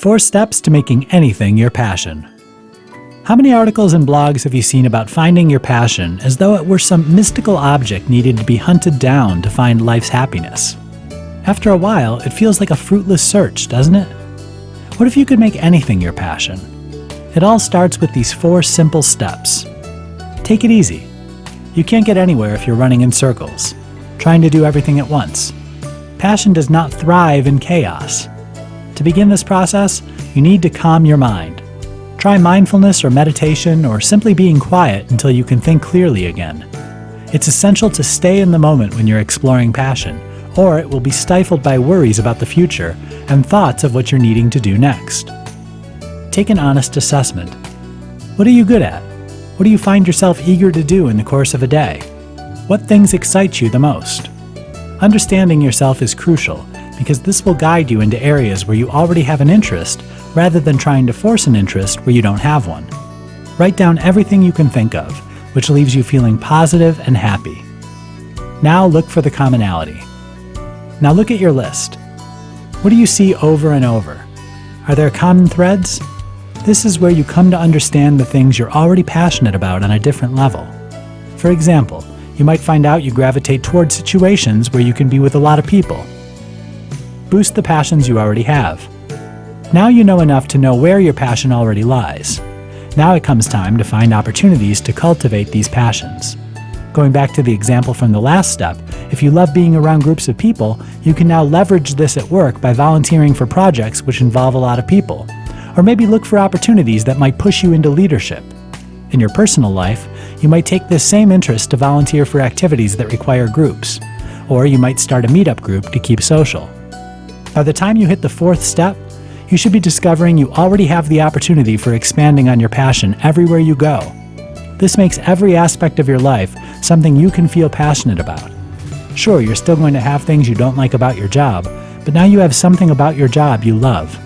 4 steps to making anything your passion. How many articles and blogs have you seen about finding your passion as though it were some mystical object needed to be hunted down to find life's happiness? After a while, it feels like a fruitless search, doesn't it? What if you could make anything your passion? It all starts with these 4 simple steps. Take it easy. You can't get anywhere if you're running in circles, trying to do everything at once. Passion does not thrive in chaos. To begin this process, you need to calm your mind. Try mindfulness or meditation or simply being quiet until you can think clearly again. It's essential to stay in the moment when you're exploring passion, or it will be stifled by worries about the future and thoughts of what you're needing to do next. Take an honest assessment. What are you good at? What do you find yourself eager to do in the course of a day? What things excite you the most? Understanding yourself is crucial because this will guide you into areas where you already have an interest rather than trying to force an interest where you don't have one. Write down everything you can think of, which leaves you feeling positive and happy. Now look for the commonality. Now look at your list. What do you see over and over? Are there common threads? This is where you come to understand the things you're already passionate about on a different level. For example, you might find out you gravitate toward situations where you can be with a lot of people. Boost the passions you already have. Now you know enough to know where your passion already lies. Now it comes time to find opportunities to cultivate these passions. Going back to the example from the last step, if you love being around groups of people, you can now leverage this at work by volunteering for projects which involve a lot of people. Or maybe look for opportunities that might push you into leadership. In your personal life, you might take this same interest to volunteer for activities that require groups. Or you might start a meetup group to keep social. By the time you hit the 4th step, you should be discovering you already have the opportunity for expanding on your passion everywhere you go. This makes every aspect of your life something you can feel passionate about. Sure, you're still going to have things you don't like about your job, but now you have something about your job you love.